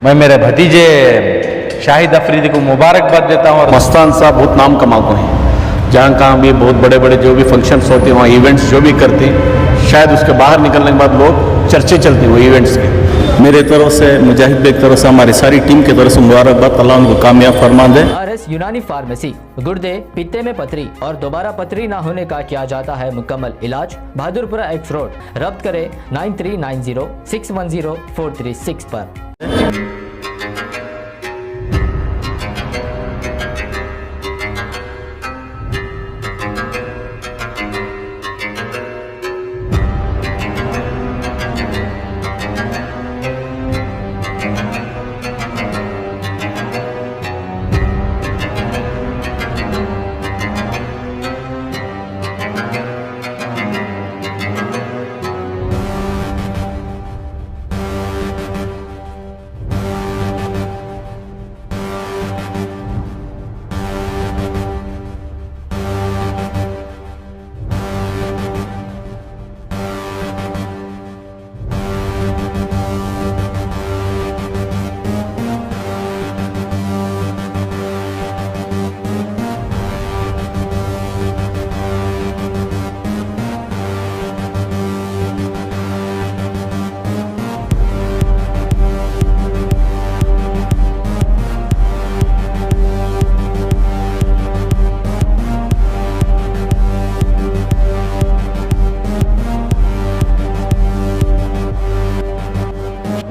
मैं मेरे भतीजे शाहिद अफरीदी को मुबारकबाद देता हूँ। और मस्तान साहब बहुत नाम कमाते हैं, जहाँ कहाँ भी बहुत बड़े बड़े जो भी फंक्शंस होते हैं, वहाँ इवेंट्स जो भी करते हैं, शायद उसके बाहर निकलने के बाद लोग चर्चे चलते हैं वो इवेंट्स के। मेरे तरफ से, मुजाहिद बेग तरफ से, हमारी सारी टीम की तरफ से मुबारकबाद, अल्लाह उनको कामयाब फरमा दे। RS यूनानी फार्मेसी गुर्दे, पित्ते में पथरी और दोबारा पथरी ना होने का किया जाता है मुकम्मल इलाज। Bahadurpura x road. रब्त करें 9390 610 436 पर।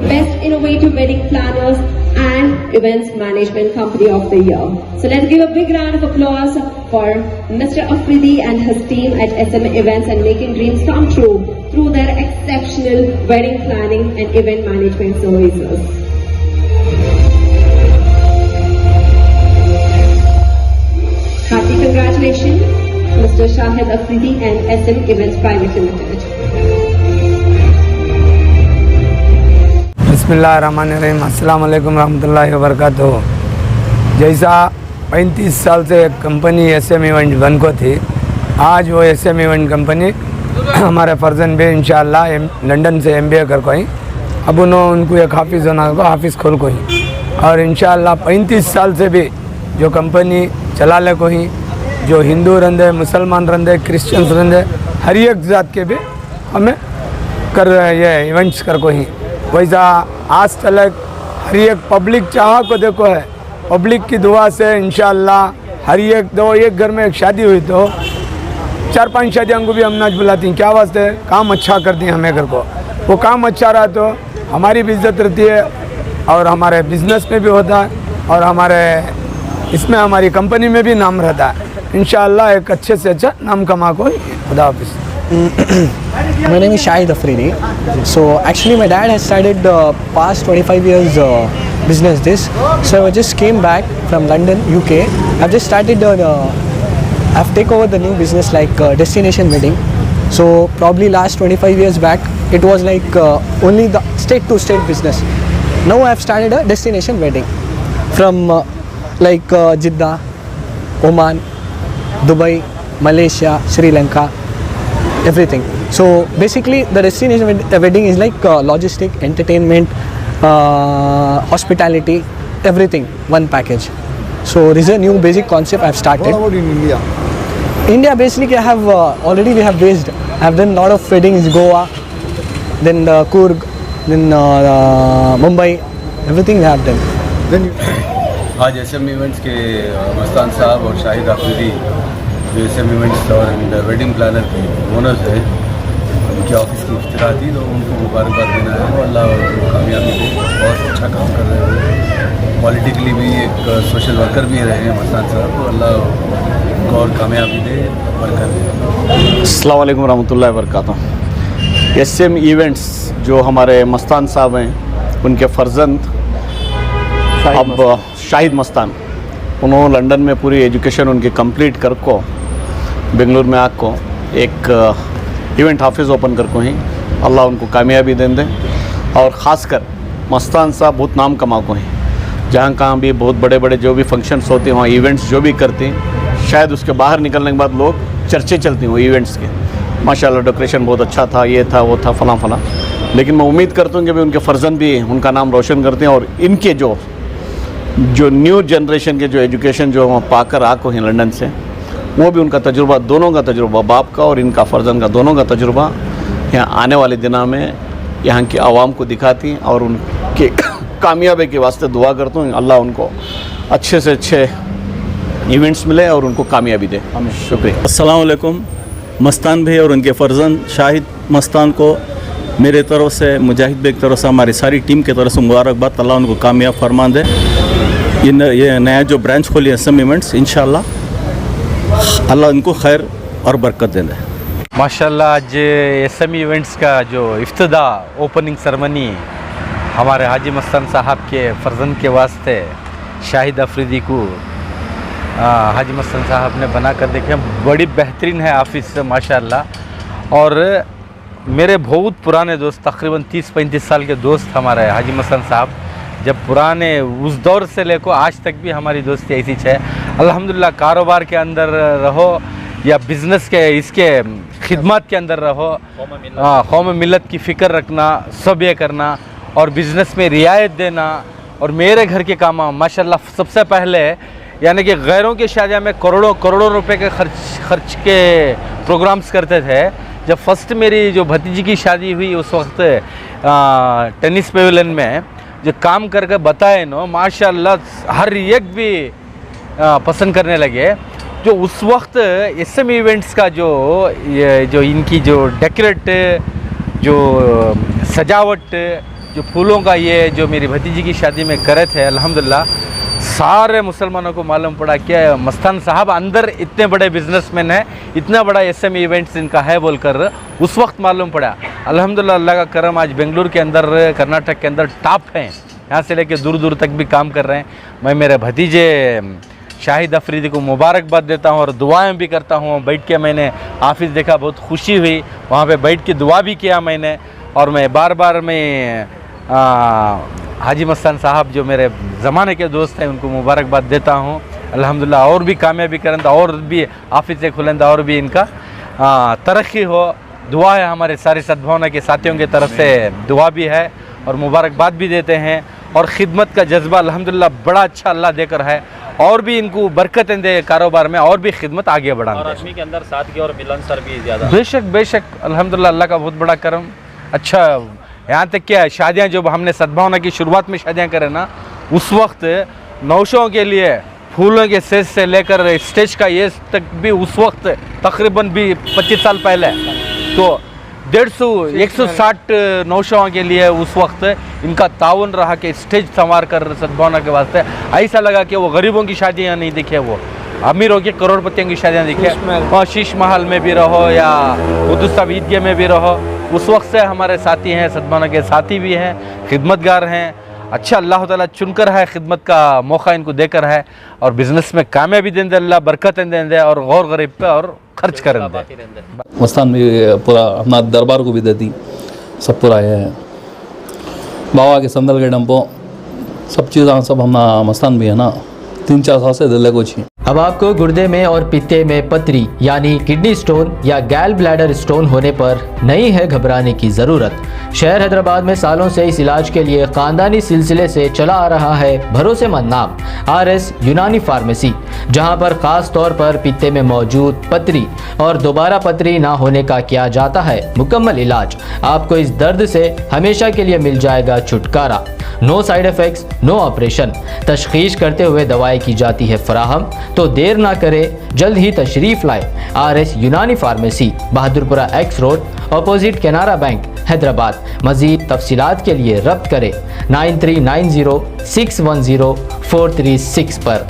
Best Innovative Wedding Planners and Events Management Company of the Year. So let's give a big round of applause for Mr. Afridi and his team at SM Events and making dreams come true through their exceptional wedding planning and event management services. Hearty congratulations, Mr. Shahid Afridi and SM Events Private Limited. बिस्मिल्लाहिर्रहमानिर्रहीम, अस्सलाम वालेकुम रहमतुल्लाहि व बरकातुहू। जैसा 35 साल से एक company SM event बन को थी, आज वो SM इवेंट कंपनी हमारे फर्जन भी इंशाअल्लाह लंदन से MBA कर को ही, अब उनको एक हाफिज़ होना को हाफिज़ खोल को ही, और इंशाअल्लाह 35 साल से भी जो कंपनी चला ले को ही, जो हिंदू रंदे, मुसलमान रंदे, क्रिश्चियंस रंदे, हर एक जात के भी हमें कर ये इवेंट्स कर को ही। वैसा आज तक हर एक पब्लिक चाह को देखो है, पब्लिक की दुआ से इंशाअल्लाह हर एक घर में एक शादी हुई तो 4-5 शादियों को भी हम नाच बुलाती हैं। क्या वास्ते? काम अच्छा करती हैं हमें घर को, वो काम अच्छा रहा तो हमारी भी इज्जत रहती है और हमारे बिजनेस में भी होता है और हमारे इसमें हमारी कंपनी में भी नाम रहता है। इंशाअल्लाह एक अच्छे से अच्छा नाम कमा को। खुदा हाफिज़। My name is Shahid Afridi. So actually my dad has started past 25 years business this. So I just came back from London, UK. I've just started I've taken over the new business like destination wedding. So probably last 25 years back it was like only the state to state business. Now I've started a destination wedding from like Jeddah, Oman, Dubai, Malaysia, Sri Lanka, everything. So basically the destination wedding is like logistic, entertainment, hospitality, everything, one package. So this is a new basic concept I've started. What about in India? India basically I have already we have based. I've done a lot of weddings, Goa, then Coorg, then Mumbai, everything we have done. Then आज SM events के मस्तान साहब और शाहिद अफरीदी जो SM events और wedding planner के owners हैं, उनके office की इफ्तिताह थी, तो उनको मुबारकबाद देना है। अल्लाह उनको कामयाबी दे, बहुत अच्छा काम कर रहे हैं। पॉलिटिकली भी एक सोशल वर्कर भी रहे हैं मस्तान साहब, तो अल्लाह उनको और कामयाबी दे, बरकत दे। अस्सलाम वालेकुम रहमतुल्लाहि व बरकातुहू। SM इवेंट्स जो हमारे मस्तान साहब हैं, उनके फर्जंद अब शाहिद मस्तान, उन्होंने लंदन में पूरी एजुकेशन उनकी कंप्लीट कर को बेंगलुरु में आको एक इवेंट ऑफिस ओपन कर को ही, अल्लाह उनको कामयाबी दें। और ख़ासकर मस्तान साहब बहुत नाम कमा को हैं, जहाँ कहाँ भी बहुत बड़े बड़े जो भी फंक्शंस होते हैं, वहाँ इवेंट्स जो भी करते हैं, शायद उसके बाहर निकलने के बाद लोग चर्चे चलती हैं वो इवेंट्स के। माशाल्लाह डेकोरेशन बहुत अच्छा था, ये था वो था, फलां फलां। लेकिन मैं उम्मीद करता हूँ कि भी उनके फ़र्जंद भी उनका नाम रोशन करते हैं और इनके जो न्यू जनरेशन के जो एजुकेशन जो वहाँ पाकर आको हैं लंदन से, वो भी उनका तजुर्बा, दोनों का तजुर्बा, बाप का और इनका फ़र्जंद का दोनों का तजुर्बा यहाँ आने वाले दिनों में यहाँ की आवाम को दिखाती और उनके कामयाबी के वास्ते दुआ करता हूँ अल्लाह उनको अच्छे से अच्छे इवेंट्स मिले और उनको कामयाबी दे। शुक्रिया। अस्सलाम वालेकुम। मस्तान भाई और उनके फ़र्जंद शाहिद मस्तान को मेरे तरफ से, मुजाहिद भाई की तरफ से, हमारी सारी टीम की तरफ से मुबारकबाद। अल्लाह उनको कामयाब फरमान दे। ये नया जो ब्रांच खोली है SM इवेंट्स, इंशाल्लाह अल्लाह उनको खैर और बरकत दे दे। माशाल्लाह आज SM इवेंट्स का जो इफ्तिदा ओपनिंग सेरेमनी हमारे हाजी मस्तान साहब के फ़र्जंद के वास्ते शाहिद अफरीदी को हाजी मस्तान साहब ने बना कर देखे। बड़ी बेहतरीन है ऑफिस माशाल्लाह। और मेरे बहुत पुराने दोस्त, तकरीबन 30-35 साल के दोस्त हमारे हाजी मस्तान साहब, जब पुराने उस दौर से लेकर आज तक भी हमारी दोस्ती ऐसी है। अल्हम्दुलिल्लाह कारोबार के अंदर रहो या बिज़नेस के इसके खिदमत के अंदर रहो, कौम मिलत की फ़िक्र रखना, सब ये करना और बिज़नेस में रियायत देना। और मेरे घर के काम माशाल्लाह सबसे पहले यानी कि गैरों की शादियाँ में करोड़ों रुपए के खर्च के प्रोग्राम्स करते थे। जब फर्स्ट मेरी जो भतीजी की शादी हुई उस वक्त टेनिस पेविलियन में जो काम करके बताए नो, माशाल्लाह हर एक भी पसंद करने लगे। जो उस वक्त SM इवेंट्स का जो इनकी जो डेकोरेट, जो सजावट, जो फूलों का ये जो मेरी भतीजी की शादी में करे थे, अल्हम्दुलिल्लाह सारे मुसलमानों को मालूम पड़ा कि मस्तान साहब अंदर इतने बड़े बिजनेसमैन हैं, इतना बड़ा SM इवेंट्स इनका है बोलकर उस वक्त मालूम पड़ा। अल्हम्दुलिल्लाह अल्लाह का करम, आज बेंगलुरु के अंदर, कर्नाटक के अंदर टॉप हैं, यहाँ से लेके दूर दूर तक भी काम कर रहे हैं। मैं मेरे भतीजे शाहिद अफरीदी को मुबारकबाद देता हूँ और दुआएं भी करता हूँ। बैठ के मैंने ऑफिस देखा, बहुत खुशी हुई, वहाँ पे बैठ के दुआ भी किया मैंने। और मैं बार बार हाजी मस्तान साहब जो मेरे ज़माने के दोस्त हैं उनको मुबारकबाद देता हूँ। अल्हम्दुलिल्लाह और भी कामयाबी करें और भी ऑफिस से खुलें और भी इनका तरक्की हो। दुआ है हमारे सारे सद्भावना के साथियों की तरफ से, दुआ भी है और मुबारकबाद भी देते हैं। और ख़िदमत का जज्बा अल्हम्दुलिल्लाह बड़ा अच्छा अल्लाह देकर है और भी इनको बरकतें दे कारोबार में और भी खिदमत आगे बढ़ाएं। और आदमी के अंदर सादगी और मिलनसार भी ज़्यादा। बेशक अल्हम्दुलिल्लाह अल्लाह का बहुत बड़ा करम। अच्छा यहाँ तक क्या शादियाँ जब हमने सद्भावना की शुरुआत में शादियाँ करें ना, उस वक्त नौशों के लिए फूलों के सेज से लेकर स्टेज का ये तक भी उस वक्त तकरीबन भी 25 साल पहले तो 150-160 नौशों के लिए उस वक्त इनका ताउन रहा कि स्टेज संवार कर सद्भावना के वास्ते। ऐसा लगा कि वो गरीबों की शादियाँ नहीं दिखे, वो अमीरों के करोड़पतियों की शादियाँ दिखे। और शीश महल में भी रहो या उदुस्ता ईदगाह में भी रहो, उस वक्त से हमारे साथी हैं, सद्भावना के साथी भी हैं, खिदमतगार हैं। अच्छा अल्लाह ताला चुनकर है, खिदमत का मौका इनको देकर है और बिज़नेस में कामयाबी दें दे, अल्लाह बरकतें दें दे और गौर गरीब पे और खर्च करें दे। मस्तान भी पूरा अपना दरबार को भी देती, सब पूरा है बाबा के संदल के डंपो सब चीज़ सब हम मस्तान भी है ना 3-4 साल से दिल्ली को छी। अब आपको गुर्दे में और पित्ते में पथरी यानी किडनी स्टोन या गैल ब्लैडर स्टोन होने पर नहीं है घबराने की ज़रूरत। शहर हैदराबाद में सालों से इस इलाज के लिए ख़ानदानी सिलसिले से चला आ रहा है भरोसेमंद नाम RS यूनानी फार्मेसी, जहां पर ख़ास तौर पर पित्ते में मौजूद पथरी और दोबारा पथरी ना होने का किया जाता है मुकम्मल इलाज। आपको इस दर्द से हमेशा के लिए मिल जाएगा छुटकारा। No side effects, no operation, तशखीस करते हुए दवाएं की जाती है फराहम। तो देर ना करें, जल्द ही तशरीफ लाए RS यूनानी pharmacy, Bahadurpura X road, opposite Canara bank, Hyderabad. मज़ीद तफसीलात के लिए रब्त करें 9390 610 436 पर।